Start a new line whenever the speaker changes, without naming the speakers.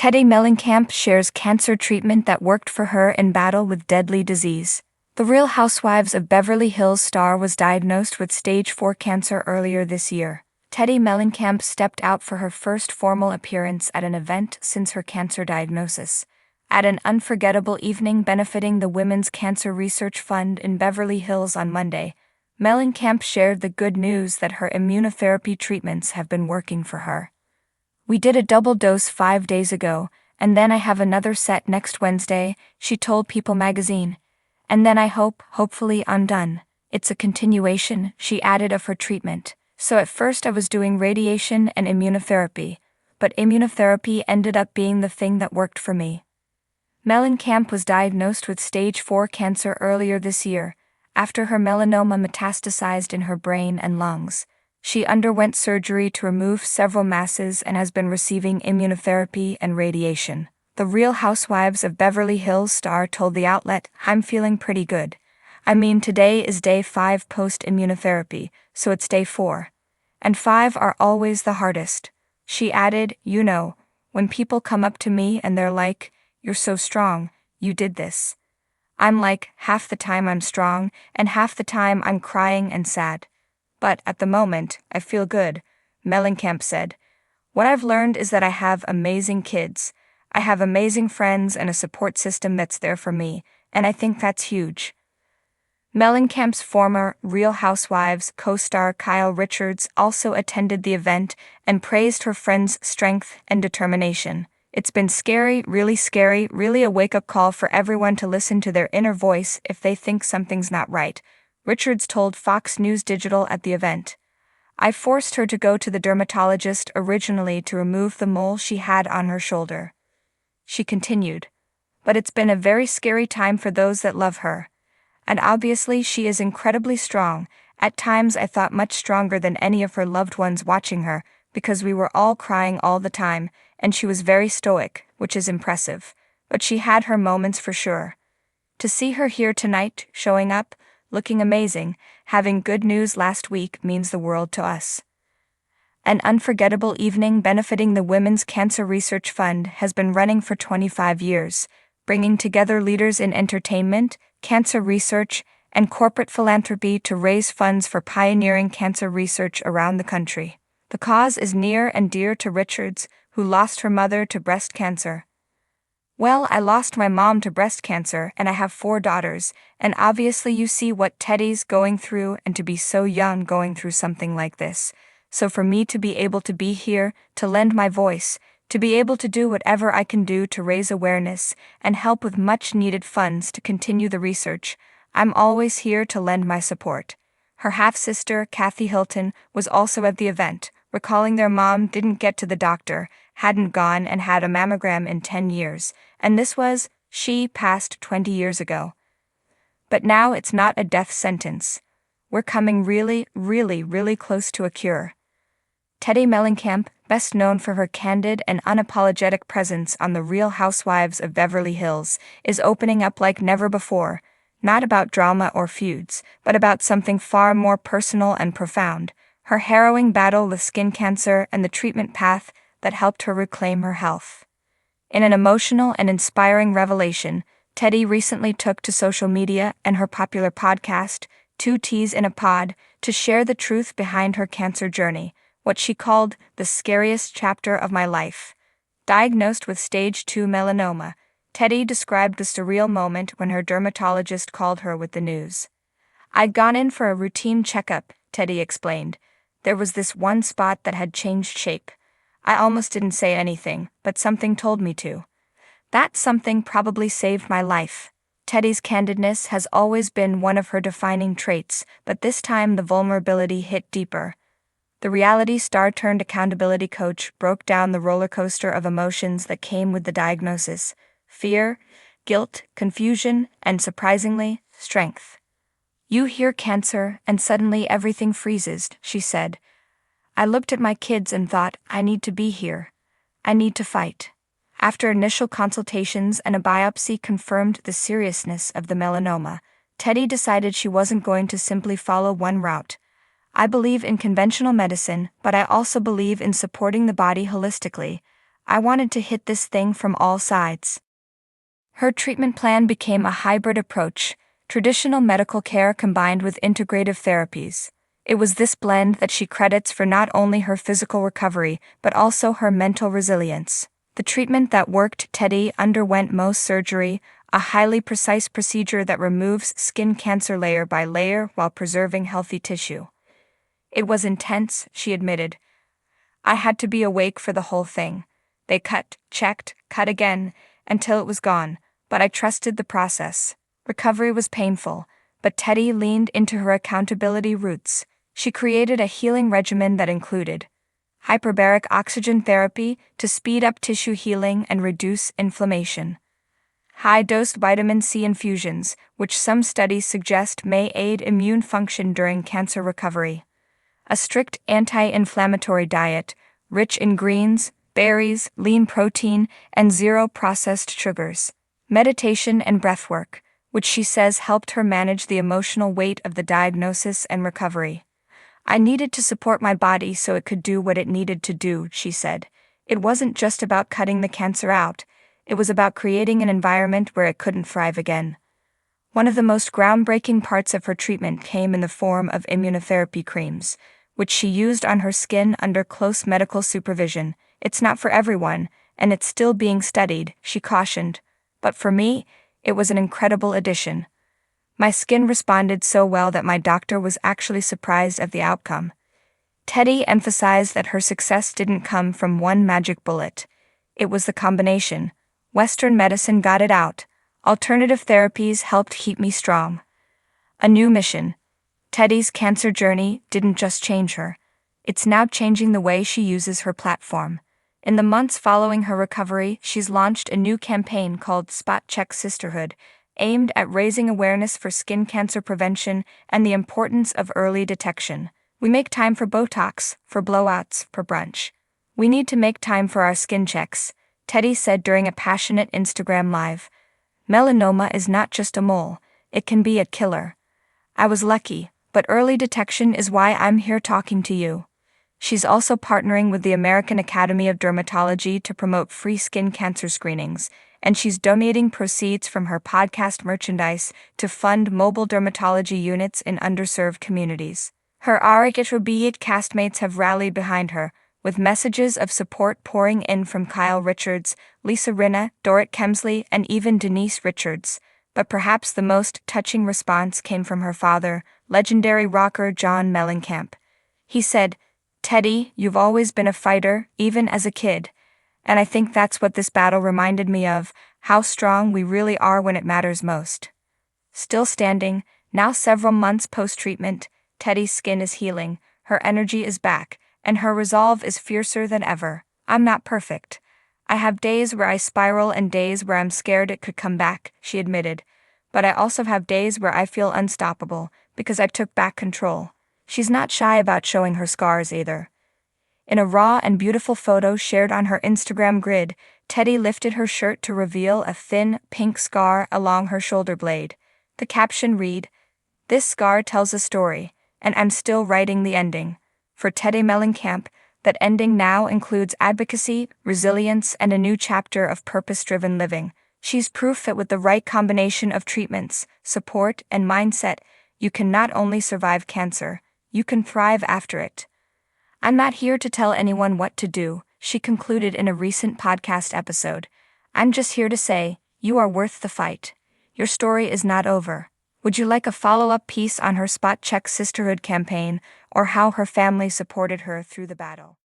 Teddi Mellencamp shares cancer treatment that worked for her in battle with deadly disease. The Real Housewives of Beverly Hills star was diagnosed with stage 4 cancer earlier this year. Teddi Mellencamp stepped out for her first formal appearance at an event since her cancer diagnosis. At an unforgettable evening benefiting the Women's Cancer Research Fund in Beverly Hills on Monday, Mellencamp shared the good news that her immunotherapy treatments have been working for her. "We did a double dose 5 days ago, and then I have another set next Wednesday," she told People magazine. "And then hopefully I'm done. It's a continuation," she added, of her treatment. "So at first I was doing radiation and immunotherapy, but immunotherapy ended up being the thing that worked for me." Mellencamp was diagnosed with stage 4 cancer earlier this year, after her melanoma metastasized in her brain and lungs. She underwent surgery to remove several masses and has been receiving immunotherapy and radiation. The Real Housewives of Beverly Hills star told the outlet, "I'm feeling pretty good. I mean, today is day 5 post-immunotherapy, so it's day 4. And 5 are always the hardest." She added, "You know, when people come up to me and they're like, 'You're so strong, you did this.' I'm like, half the time I'm strong, and half the time I'm crying and sad. But at the moment, I feel good," Mellencamp said. "What I've learned is that I have amazing kids. I have amazing friends and a support system that's there for me, and I think that's huge." Mellencamp's former Real Housewives co-star Kyle Richards also attended the event and praised her friend's strength and determination. "It's been scary, really a wake-up call for everyone to listen to their inner voice if they think something's not right," Richards told Fox News Digital at the event. "I forced her to go to the dermatologist originally to remove the mole she had on her shoulder," she continued. "But it's been a very scary time for those that love her. And obviously she is incredibly strong. At times I thought much stronger than any of her loved ones watching her, because we were all crying all the time, and she was very stoic, which is impressive. But she had her moments for sure. To see her here tonight, showing up, looking amazing, having good news last week means the world to us." An unforgettable evening benefiting the Women's Cancer Research Fund has been running for 25 years, bringing together leaders in entertainment, cancer research, and corporate philanthropy to raise funds for pioneering cancer research around the country. The cause is near and dear to Richards, who lost her mother to breast cancer. "Well, I lost my mom to breast cancer and I have 4 daughters, and obviously you see what Teddi's going through, and to be so young going through something like this. So for me to be able to be here, to lend my voice, to be able to do whatever I can do to raise awareness and help with much needed funds to continue the research, I'm always here to lend my support." Her half-sister, Kathy Hilton, was also at the event, recalling their mom didn't get to the doctor, hadn't gone and had a mammogram in 10 years, and she passed 20 years ago. "But now it's not a death sentence. We're coming really close to a cure." Teddi Mellencamp, best known for her candid and unapologetic presence on The Real Housewives of Beverly Hills, is opening up like never before, not about drama or feuds, but about something far more personal and profound: her harrowing battle with skin cancer and the treatment path that helped her reclaim her health. In an emotional and inspiring revelation, Teddi recently took to social media and her popular podcast, 2 T's in a Pod, to share the truth behind her cancer journey, what she called the scariest chapter of my life. Diagnosed with stage 2 melanoma, Teddi described the surreal moment when her dermatologist called her with the news. "I'd gone in for a routine checkup," Teddi explained. "There was this one spot that had changed shape. I almost didn't say anything, but something told me to. That something probably saved my life." Teddi's candidness has always been one of her defining traits, but this time the vulnerability hit deeper. The reality star turned accountability coach broke down the roller coaster of emotions that came with the diagnosis: fear, guilt, confusion, and surprisingly, strength. "You hear cancer, and suddenly everything freezes," she said. "I looked at my kids and thought, I need to be here. I need to fight." After initial consultations and a biopsy confirmed the seriousness of the melanoma, Teddi decided she wasn't going to simply follow one route. "I believe in conventional medicine, but I also believe in supporting the body holistically. I wanted to hit this thing from all sides. Her treatment plan became a hybrid approach, traditional medical care combined with integrative therapies. It was this blend that she credits for not only her physical recovery, but also her mental resilience. The treatment that worked: Teddi underwent Mohs surgery, a highly precise procedure that removes skin cancer layer by layer while preserving healthy tissue. It was intense, she admitted. I had to be awake for the whole thing. They cut, checked, cut again, until it was gone, but I trusted the process. Recovery was painful, but Teddi leaned into her accountability roots. She created a healing regimen that included hyperbaric oxygen therapy to speed up tissue healing and reduce inflammation, high-dose vitamin C infusions, which some studies suggest may aid immune function during cancer recovery, a strict anti-inflammatory diet, rich in greens, berries, lean protein, and zero processed sugars, meditation and breathwork, which she says helped her manage the emotional weight of the diagnosis and recovery. I needed to support my body so it could do what it needed to do, she said. It wasn't just about cutting the cancer out, it was about creating an environment where it couldn't thrive again. One of the most groundbreaking parts of her treatment came in the form of immunotherapy creams, which she used on her skin under close medical supervision. It's not for everyone, and it's still being studied, she cautioned. But for me, it was an incredible addition. My skin responded so well that my doctor was actually surprised at the outcome. Teddi emphasized that her success didn't come from one magic bullet. It was the combination. Western medicine got it out. Alternative therapies helped keep me strong. A new mission. Teddi's cancer journey didn't just change her. It's now changing the way she uses her platform. In the months following her recovery, she's launched a new campaign called Spot Check Sisterhood, aimed at raising awareness for skin cancer prevention and the importance of early detection. We make time for Botox, for blowouts, for brunch. We need to make time for our skin checks, Teddi said during a passionate Instagram live. Melanoma is not just a mole, it can be a killer. I was lucky, but early detection is why I'm here talking to you. She's also partnering with the American Academy of Dermatology to promote free skin cancer screenings, and she's donating proceeds from her podcast merchandise to fund mobile dermatology units in underserved communities. Her Arikitrubiat castmates have rallied behind her, with messages of support pouring in from Kyle Richards, Lisa Rinna, Dorrit Kemsley, and even Denise Richards. But perhaps the most touching response came from her father, legendary rocker John Mellencamp. He said, "Teddi, you've always been a fighter, even as a kid. And I think that's what this battle reminded me of, how strong we really are when it matters most." Still standing, now several months post-treatment, Teddi's skin is healing, her energy is back, and her resolve is fiercer than ever. I'm not perfect. I have days where I spiral and days where I'm scared it could come back, she admitted. But I also have days where I feel unstoppable, because I took back control. She's not shy about showing her scars either. In a raw and beautiful photo shared on her Instagram grid, Teddi lifted her shirt to reveal a thin, pink scar along her shoulder blade. The caption read, "This scar tells a story, and I'm still writing the ending." For Teddi Mellencamp, that ending now includes advocacy, resilience, and a new chapter of purpose-driven living. She's proof that with the right combination of treatments, support, and mindset, you can not only survive cancer, you can thrive after it. "I'm not here to tell anyone what to do," she concluded in a recent podcast episode. "I'm just here to say, you are worth the fight. Your story is not over." Would you like a follow-up piece on her Spot Check Sisterhood campaign, or how her family supported her through the battle?